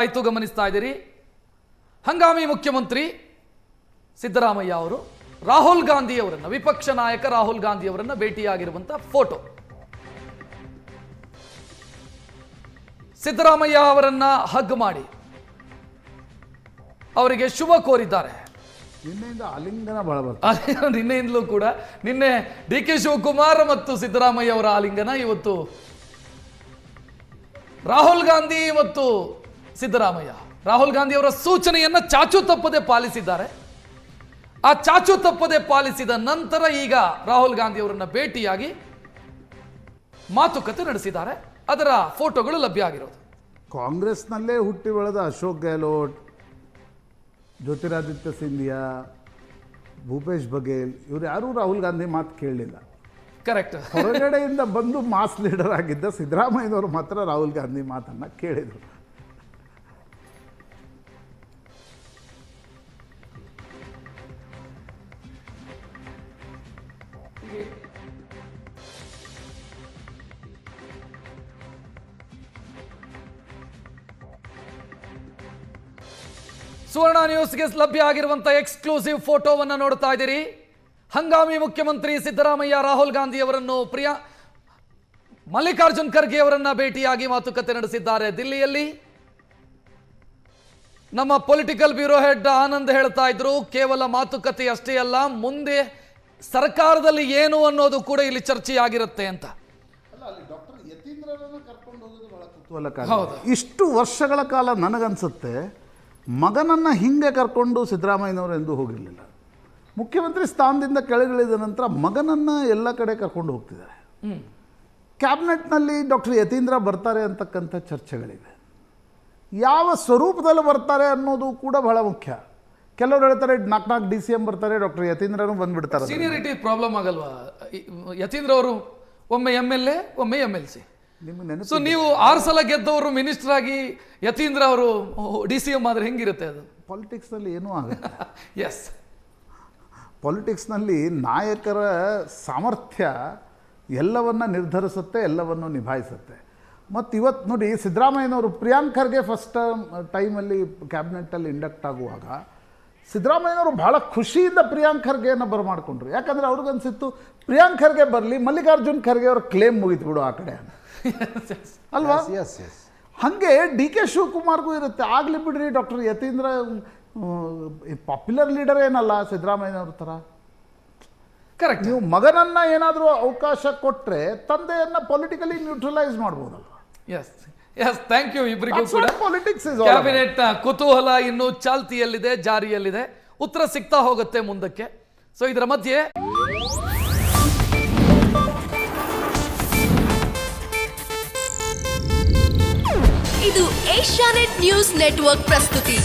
ಆಯ್ತು ಗಮನಿಸ್ತಾ ಇದ್ದೀರಿ. ಹಂಗಾಮಿ ಮುಖ್ಯಮಂತ್ರಿ ಸಿದ್ದರಾಮಯ್ಯ ಅವರು ರಾಹುಲ್ ಗಾಂಧಿ ಅವರನ್ನ, ವಿಪಕ್ಷ ನಾಯಕ ರಾಹುಲ್ ಗಾಂಧಿ ಅವರನ್ನ ಭೇಟಿಯಾಗಿರುವಂತಹ ಫೋಟೋ. ಸಿದ್ದರಾಮಯ್ಯ ಅವರನ್ನ ಹಗ್ ಮಾಡಿ ಅವರಿಗೆ ಶುಭ ಕೋರಿದ್ದಾರೆ. ನಿನ್ನೆಯಿಂದ ಆಲಿಂಗನ ಬಹಳ ಬರ್ತದೆ. ನಿನ್ನೆಯಿಂದಲೂ ಕೂಡ ನಿನ್ನೆ ಡಿ ಕೆ ಶಿವಕುಮಾರ್ ಮತ್ತು ಸಿದ್ದರಾಮಯ್ಯ ಅವರ ಆಲಿಂಗನ, ಇವತ್ತು ರಾಹುಲ್ ಗಾಂಧಿ ಮತ್ತು ಸಿದ್ದರಾಮಯ್ಯ ರಾಹುಲ್ ಗಾಂಧಿ ಅವರ ಸೂಚನೆಯನ್ನ ಚಾಚು ತಪ್ಪದೆ ಪಾಲಿಸಿದ್ದಾರೆ. ಆ ಚಾಚು ತಪ್ಪದೆ ಪಾಲಿಸಿದ ನಂತರ ಈಗ ರಾಹುಲ್ ಗಾಂಧಿ ಅವರನ್ನ ಭೇಟಿಯಾಗಿ ಮಾತುಕತೆ ನಡೆಸಿದ್ದಾರೆ. ಅದರ ಫೋಟೋಗಳು ಲಭ್ಯ ಆಗಿರೋದು. ಕಾಂಗ್ರೆಸ್ನಲ್ಲೇ ಹುಟ್ಟಿ ಬೆಳೆದ ಅಶೋಕ್ ಗೆಹ್ಲೋಟ್, ಜ್ಯೋತಿರಾದಿತ್ಯ ಸಿಂಧಿಯಾ, ಭೂಪೇಶ್ ಬಘೇಲ್ ಇವರು ಯಾರೂ ರಾಹುಲ್ ಗಾಂಧಿ ಮಾತು ಕೇಳಲಿಲ್ಲ. ಕರೆಕ್ಟ್. ಹೊರಗಡೆಯಿಂದ ಬಂದು ಮಾಸ್ ಲೀಡರ್ ಆಗಿದ್ದ ಸಿದ್ದರಾಮಯ್ಯನವರು ಮಾತ್ರ ರಾಹುಲ್ ಗಾಂಧಿ ಮಾತನ್ನ ಕೇಳಿದರು. ಸುವರ್ಣ ನ್ಯೂಸ್ಗೆ ಲಭ್ಯ ಆಗಿರುವಂತಹ ಎಕ್ಸ್ಕ್ಲೂಸಿವ್ ಫೋಟೋವನ್ನು ನೋಡ್ತಾ ಇದ್ದೀರಿ. ಹಂಗಾಮಿ ಮುಖ್ಯಮಂತ್ರಿ ಸಿದ್ದರಾಮಯ್ಯ ರಾಹುಲ್ ಗಾಂಧಿ ಅವರನ್ನು ಮಲ್ಲಿಕಾರ್ಜುನ್ ಖರ್ಗೆ ಅವರನ್ನ ಭೇಟಿಯಾಗಿ ಮಾತುಕತೆ ನಡೆಸಿದ್ದಾರೆ ದಿಲ್ಲಿಯಲ್ಲಿ. ನಮ್ಮ ಪೊಲಿಟಿಕಲ್ ಬ್ಯೂರೋ ಹೆಡ್ ಆನಂದ್ ಹೇಳ್ತಾ ಇದ್ರು, ಕೇವಲ ಮಾತುಕತೆ ಅಷ್ಟೇ ಅಲ್ಲ, ಮುಂದೆ ಸರ್ಕಾರದಲ್ಲಿ ಏನು ಅನ್ನೋದು ಕೂಡ ಇಲ್ಲಿ ಚರ್ಚೆಯಾಗಿರುತ್ತೆ ಅಂತ. ಇಷ್ಟು ವರ್ಷಗಳ ಕಾಲ ನನಗನ್ಸುತ್ತೆ ಮಗನನ್ನು ಹಿಂಗೆ ಕರ್ಕೊಂಡು ಸಿದ್ದರಾಮಯ್ಯನವರು ಎಂದೂ ಹೋಗಿರಲಿಲ್ಲ. ಮುಖ್ಯಮಂತ್ರಿ ಸ್ಥಾನದಿಂದ ಕೆಳಗಿಳಿದ ನಂತರ ಮಗನನ್ನು ಎಲ್ಲ ಕಡೆ ಕರ್ಕೊಂಡು ಹೋಗ್ತಿದ್ದಾರೆ. ಕ್ಯಾಬಿನೆಟ್ನಲ್ಲಿ ಡಾಕ್ಟರ್ ಯತೀಂದ್ರ ಬರ್ತಾರೆ ಅಂತಕ್ಕಂಥ ಚರ್ಚೆಗಳಿವೆ. ಯಾವ ಸ್ವರೂಪದಲ್ಲಿ ಬರ್ತಾರೆ ಅನ್ನೋದು ಕೂಡ ಬಹಳ ಮುಖ್ಯ. ಕೆಲವರು ಹೇಳ್ತಾರೆ 4 DCM ಬರ್ತಾರೆ, ಡಾಕ್ಟರ್ ಯತೀಂದ್ರನು ಬಂದ್ಬಿಡ್ತಾರೆ. ಸೀನಿಯರಿಟಿ ಪ್ರಾಬ್ಲಮ್ ಆಗಲ್ವಾ? ಯತೀಂದ್ರ ಅವರು ಒಮ್ಮೆ MLA, ಒಮ್ಮೆ MLC. ಸೊ ನೀವು 6 ಸಲ ಗೆದ್ದವರು ಮಿನಿಸ್ಟರ್ ಆಗಿ ಯತೀಂದ್ರ ಅವರು DCM ಆದ್ರೆ ಹೆಂಗಿರುತ್ತೆ ಅದು? ಪಾಲಿಟಿಕ್ಸ್ನಲ್ಲಿ ಏನೂ ಆಗುತ್ತೆ. ಎಸ್, ಪಾಲಿಟಿಕ್ಸ್ನಲ್ಲಿ ನಾಯಕರ ಸಾಮರ್ಥ್ಯ ಎಲ್ಲವನ್ನ ನಿರ್ಧರಿಸುತ್ತೆ, ಎಲ್ಲವನ್ನು ನಿಭಾಯಿಸುತ್ತೆ. ಮತ್ತು ಇವತ್ತು ನೋಡಿ, ಸಿದ್ದರಾಮಯ್ಯನವರು ಪ್ರಿಯಾಂಕ್ ಖರ್ಗೆ ಫಸ್ಟ್ ಟೈಮಲ್ಲಿ ಕ್ಯಾಬಿನೆಟ್ಟಲ್ಲಿ ಇಂಡಕ್ಟ್ ಆಗುವಾಗ ಸಿದ್ದರಾಮಯ್ಯನವರು ಬಹಳ ಖುಷಿಯಿಂದ ಪ್ರಿಯಾಂಕ್ ಖರ್ಗೆಯನ್ನು ಬರಮಾಡಿಕೊಂಡ್ರು. ಯಾಕಂದರೆ ಅವ್ರಿಗನ್ಸಿತ್ತು ಪ್ರಿಯಾಂಕ್ ಖರ್ಗೆ ಬರಲಿ, ಮಲ್ಲಿಕಾರ್ಜುನ್ ಖರ್ಗೆ ಅವ್ರ ಕ್ಲೇಮ್ ಮುಗಿತು ಬಿಡು ಆ ಕಡೆ ಅಲ್ವಾ? ಹಾಗೆ ಡಿ ಕೆ ಶಿವಕುಮಾರ್ಗೂ ಇರುತ್ತೆ, ಆಗಲಿ ಬಿಡ್ರಿ ಡಾಕ್ಟರ್ ಯತೀಂದ್ರ ಪಾಪ್ಯುಲರ್ ಲೀಡರ್ ಏನಲ್ಲ ಸಿದ್ದರಾಮಯ್ಯನವ್ರ ಥರ. ಕರೆಕ್ಟ್. ನೀವು ಮಗನನ್ನ ಏನಾದರೂ ಅವಕಾಶ ಕೊಟ್ಟರೆ ತಂದೆಯನ್ನ ಪೊಲಿಟಿಕಲಿ ನ್ಯೂಟ್ರಲೈಸ್ ಮಾಡ್ಬೋದಲ್ವ? ಎಸ್ ಎಸ್, ಥ್ಯಾಂಕ್ ಯು ಇಬ್ಬರಿಗೂ ಕೂಡ. ಪಾಲಿಟಿಕ್ಸ್ ಕ್ಯಾಬಿನೆಟ್ ಕುತೂಹಲ ಇನ್ನು ಚಾಲ್ತಿಯಲ್ಲಿದೆ, ಜಾರಿಯಲ್ಲಿದೆ, ಉತ್ತರ ಸಿಗ್ತಾ ಹೋಗುತ್ತೆ ಮುಂದಕ್ಕೆ. ಸೊ ಇದರ ಮಧ್ಯೆ ಇದು ಏಷ್ಯಾನೆಟ್ ನ್ಯೂಸ್ ನೆಟ್ವರ್ಕ್ ಪ್ರಸ್ತುತಿ.